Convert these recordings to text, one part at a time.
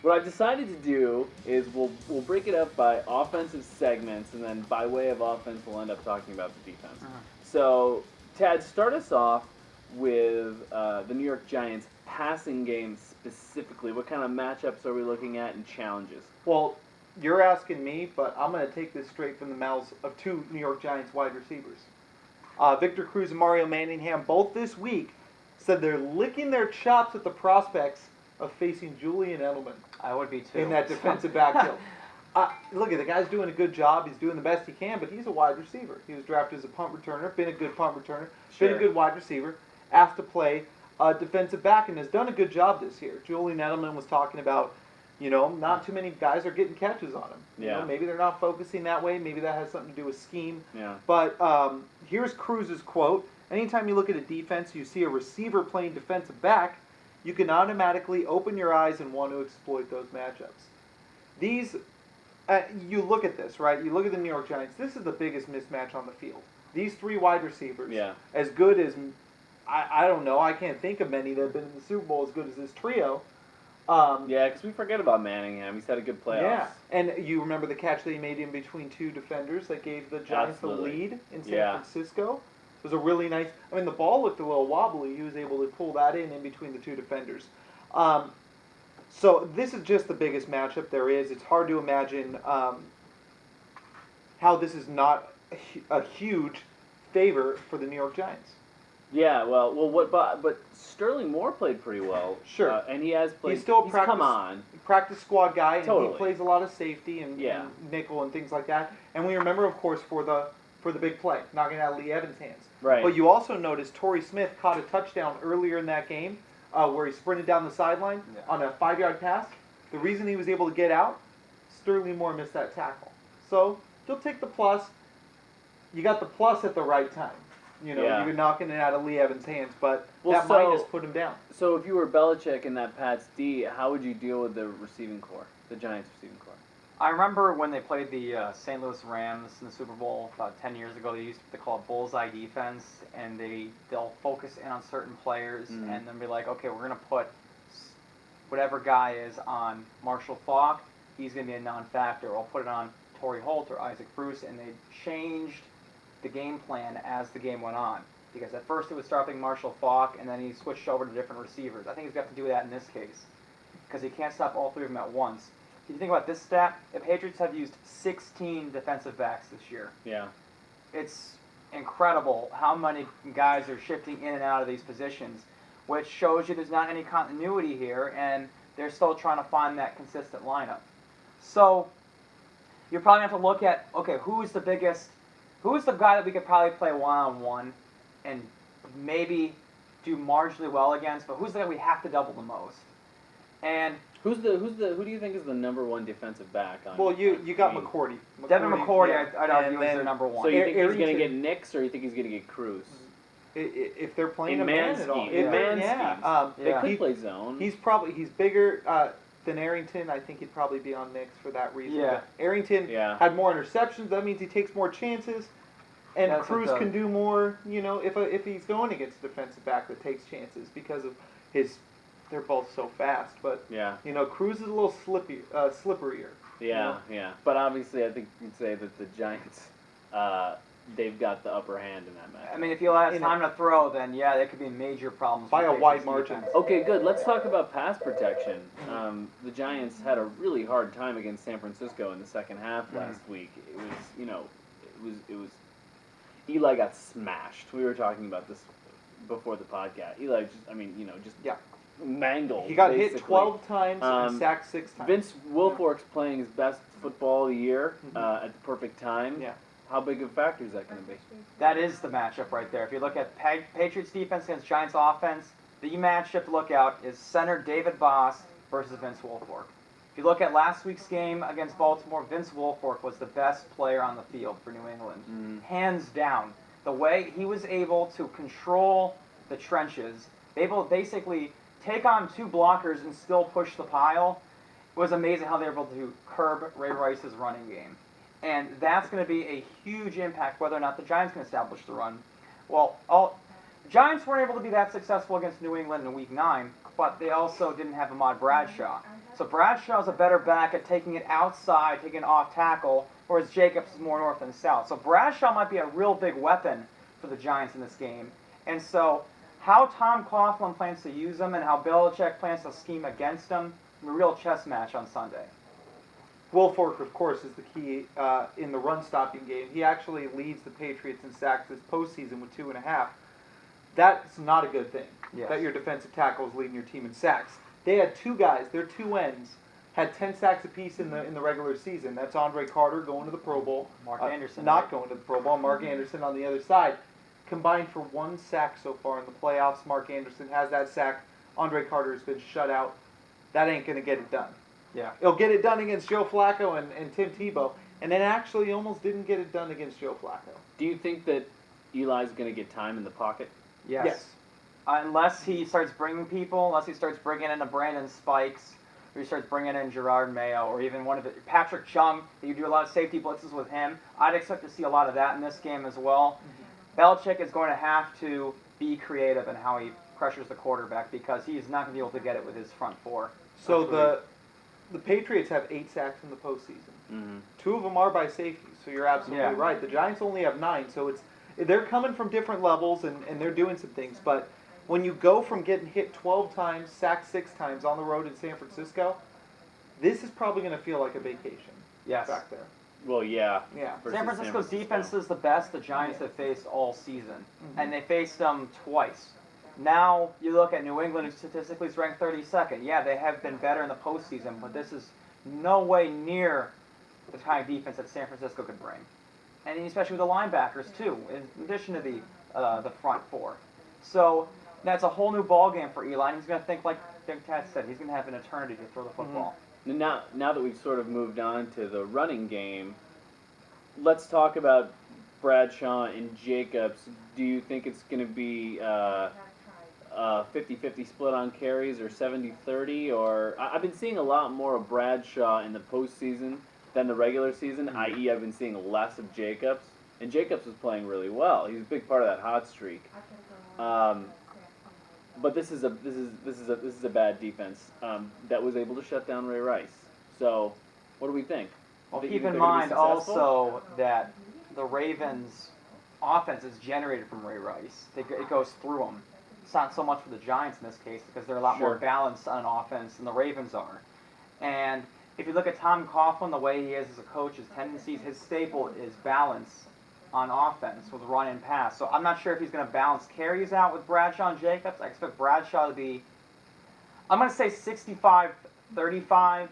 What I've decided to do is we'll break it up by offensive segments, and then by way of offense, we'll end up talking about the defense. So, Tad, start us off with the New York Giants passing game specifically. What kind of matchups are we looking at and challenges? Well, you're asking me, but I'm going to take this straight from the mouths of two New York Giants wide receivers. Victor Cruz and Mario Manningham both this week said they're licking their chops at the prospects of facing Julian Edelman. I would be too. In that defensive backfield. Look, the guy's doing a good job. He's doing the best he can, but he's a wide receiver. He was drafted as a punt returner, been a good punt returner, been a good wide receiver, asked to play defensive back, and has done a good job this year. Julian Edelman was talking about, not too many guys are getting catches on him. You know, maybe they're not focusing that way. Maybe that has something to do with scheme. Yeah. But here's Cruz's quote. Anytime you look at a defense, you see a receiver playing defensive back, you can automatically open your eyes and want to exploit those matchups. These, you look at this, right? You look at the New York Giants. This is the biggest mismatch on the field. These three wide receivers, as good as, I don't know, I can't think of many that have been in the Super Bowl as good as this trio. Because we forget about Manningham. He's had a good playoffs. Yeah, and you remember the catch they made in between two defenders that gave the Giants the lead in San Francisco? It was a really nice. I mean, the ball looked a little wobbly. He was able to pull that in between the two defenders. So this is just the biggest matchup there is. It's hard to imagine how this is not a huge favor for the New York Giants. Yeah, but Sterling Moore played pretty well. Sure, and he has played. He's still practice squad guy, and totally. He plays a lot of safety and nickel and things like that. And we remember, of course, for the big play, knocking out Lee Evans' hands. Right. But you also noticed Torrey Smith caught a touchdown earlier in that game where he sprinted down the sideline on a 5-yard pass. The reason he was able to get out, Sterling Moore missed that tackle. So you'll take the plus. You got the plus at the right time. You were knocking it out of Lee Evans' hands, but minus put him down. So if you were Belichick in that Pats D, how would you deal with the receiving core, the Giants receiving core? I remember when they played the St. Louis Rams in the Super Bowl about 10 years ago, they used to call it bullseye defense, and they'll focus in on certain players and then be like, okay, we're going to put whatever guy is on Marshall Faulk, he's going to be a non-factor. Or I'll put it on Torrey Holt or Isaac Bruce, and they changed the game plan as the game went on. Because at first it was starting Marshall Faulk, and then he switched over to different receivers. I think he's got to do that in this case, because he can't stop all three of them at once. If you think about this stat, the Patriots have used 16 defensive backs this year. Yeah. It's incredible how many guys are shifting in and out of these positions, which shows you there's not any continuity here, and they're still trying to find that consistent lineup. So you're probably going to have to look at, okay, who's the guy that we could probably play one-on-one and maybe do marginally well against, but who's the guy we have to double the most? And who do you think is the number one defensive back on? Well, you got McCourty. Devin McCourty, I'd argue, is their number one. So you think he's going to get Nix, or you think he's going to get Cruz? If they're playing in a man at all, they could play zone. He's bigger than Arrington. I think he'd probably be on Nix for that reason. Yeah. But Arrington had more interceptions. That means he takes more chances. And Cruz can do more, if he's going against a defensive back that takes chances because of they're both so fast. But, Cruz is a little slipperier. Yeah. But obviously I think you'd say that the Giants, they've got the upper hand in that match. I mean, if you'll have time to throw, then there could be major problems. By a wide margin. Okay, good. Let's talk about pass protection. The Giants had a really hard time against San Francisco in the second half last week. It was Eli got smashed. We were talking about this before the podcast. Eli just mangled. He got basically. hit 12 times and sacked 6 times. Vince Wilfork's playing his best football of the year at the perfect time. Yeah. How big of a factor is that going to be? That is the matchup right there. If you look at Patriots defense against Giants offense, the matchup to look out is center David Boss versus Vince Wilfork. If you look at last week's game against Baltimore, Vince Wilfork was the best player on the field for New England. Hands down. The way he was able to control the trenches, able to basically take on 2 blockers and still push the pile, it was amazing how they were able to curb Ray Rice's running game. And that's going to be a huge impact whether or not the Giants can establish the run. Well, Giants weren't able to be that successful against New England in Week 9, but they also didn't have Ahmad Bradshaw. So Bradshaw's a better back at taking it outside, taking it off tackle, whereas Jacobs is more north and south. So Bradshaw might be a real big weapon for the Giants in this game. And so how Tom Coughlin plans to use him and how Belichick plans to scheme against him, a real chess match on Sunday. Wilfork, of course, is the key in the run-stopping game. He actually leads the Patriots in sacks this postseason with 2.5. That's not a good thing, Yes. that your defensive tackle is leading your team in sacks. They had two guys, their two ends, had 10 sacks apiece in the regular season. That's Andre Carter going to the Pro Bowl. Mark Anderson. Not going to the Pro Bowl. Mark Anderson on the other side. Combined for 1 sack so far in the playoffs. Mark Anderson has that sack. Andre Carter has been shut out. That ain't going to get it done. Yeah. It'll get it done against Joe Flacco and Tim Tebow. And then actually almost didn't get it done against Joe Flacco. Do you think that Eli's going to get time in the pocket? Yes. Unless he starts bringing people, unless he starts bringing in a Brandon Spikes, or he starts bringing in Gerard Mayo, or even one of it, Patrick Chung, you do a lot of safety blitzes with him. I'd expect to see a lot of that in this game as well. Belichick is going to have to be creative in how he pressures the quarterback because he's not going to be able to get it with his front four. So the Patriots have 8 sacks in the postseason. Mm-hmm. 2 of them are by safeties, so you're absolutely right. The Giants only have 9, so they're coming from different levels and they're doing some things. But when you go from getting hit 12 times, sacked 6 times on the road in San Francisco, this is probably going to feel like a vacation Yes. back there. Well, yeah. Yeah. versus San Francisco's defense is the best the Giants have faced all season, and they faced them twice. Now you look at New England, who statistically is ranked 32nd. Yeah, they have been better in the postseason, but this is no way near the kind of defense that San Francisco could bring, and especially with the linebackers too, in addition to the front four. So that's a whole new ball game for Eli. And he's going to think, like Tad said, he's going to have an eternity to throw the football. Now that we've sort of moved on to the running game, let's talk about Bradshaw and Jacobs. Do you think it's going to be a 50-50 split on carries or 70-30? Or I've been seeing a lot more of Bradshaw in the postseason than the regular season, i.e. I've been seeing less of Jacobs. And Jacobs was playing really well. He's a big part of that hot streak. But this is a bad defense that was able to shut down Ray Rice. So, what do we think? Well, Do you keep think in they're gonna be mind successful? also that the Ravens' offense is generated from Ray Rice. It goes through him. It's not so much for the Giants in this case because they're a lot more Sure. balanced on offense than the Ravens are. And if you look at Tom Coughlin, the way he is as a coach, his tendencies, his staple is balance on offense with run and pass. So I'm not sure if he's going to balance carries out with Bradshaw and Jacobs. I expect Bradshaw to be, I'm going to say 65-35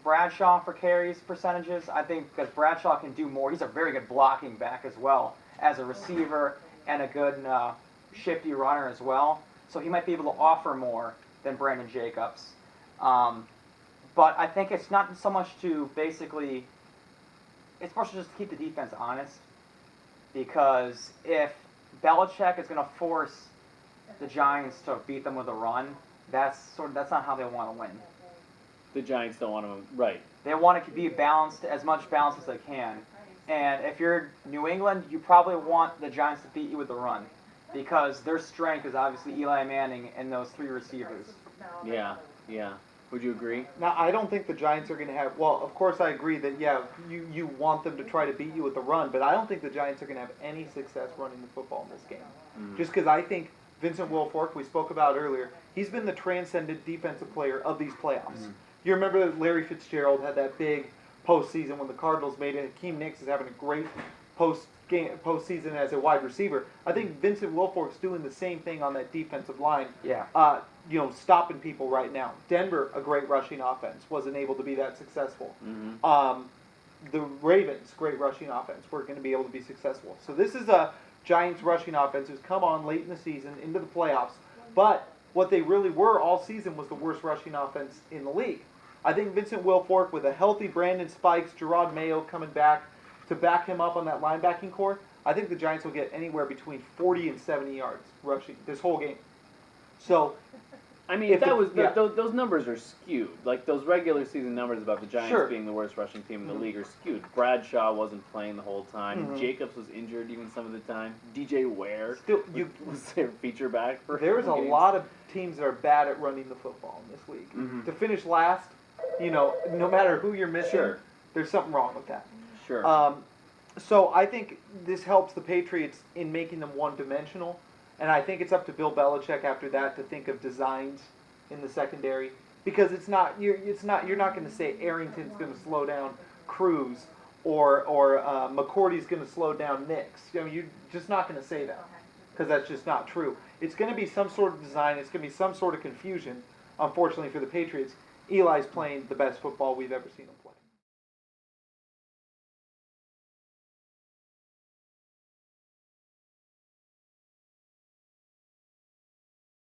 Bradshaw for carries percentages. I think because Bradshaw can do more. He's a very good blocking back as well as a receiver and a good shifty runner as well. So he might be able to offer more than Brandon Jacobs. But I think it's not so much to basically, it's more just to keep the defense honest. Because if Belichick is going to force the Giants to beat them with a run, that's not how they want to win. The Giants don't want to, right. They want to be balanced, as much balanced as they can. And if you're New England, you probably want the Giants to beat you with the run. Because their strength is obviously Eli Manning and those 3 receivers. Yeah. Would you agree? Now, I don't think the Giants are going to have... Well, of course I agree that, you want them to try to beat you with the run, but I don't think the Giants are going to have any success running the football in this game. Just because I think Vincent Wilfork, we spoke about earlier, he's been the transcendent defensive player of these playoffs. You remember that Larry Fitzgerald had that big postseason when the Cardinals made it. Hakeem Nicks is having a great postseason as a wide receiver. I think Vincent Wilfork's doing the same thing on that defensive line. Yeah. Stopping people right now. Denver, a great rushing offense, wasn't able to be that successful. The Ravens, great rushing offense, weren't going to be able to be successful. So this is a Giants rushing offense who's come on late in the season into the playoffs. But what they really were all season was the worst rushing offense in the league. I think Vincent Wilfork with a healthy Brandon Spikes, Gerard Mayo coming back to back him up on that linebacking core, I think the Giants will get anywhere between 40 and 70 yards rushing this whole game. So I mean, If that the- was yeah. those numbers are skewed. Like those regular season numbers about the Giants Sure. being the worst rushing team in the Mhm. league are skewed. Bradshaw wasn't playing the whole time. Mhm. Jacobs was injured even some of the time. DJ Ware Still, was their feature back for There's a games. lot of teams that are bad at running the football in this league. Mhm. To finish last, no matter who you're missing, Sure. there's something wrong with that. Sure. So I think this helps the Patriots in making them one-dimensional, and I think it's up to Bill Belichick after that to think of designs in the secondary, because you're not going to say Arrington's going to slow down Cruz or McCourty's going to slow down Nix. You're just not going to say that, because that's just not true. It's going to be some sort of design. It's going to be some sort of confusion. Unfortunately for the Patriots, Eli's playing the best football we've ever seen him play.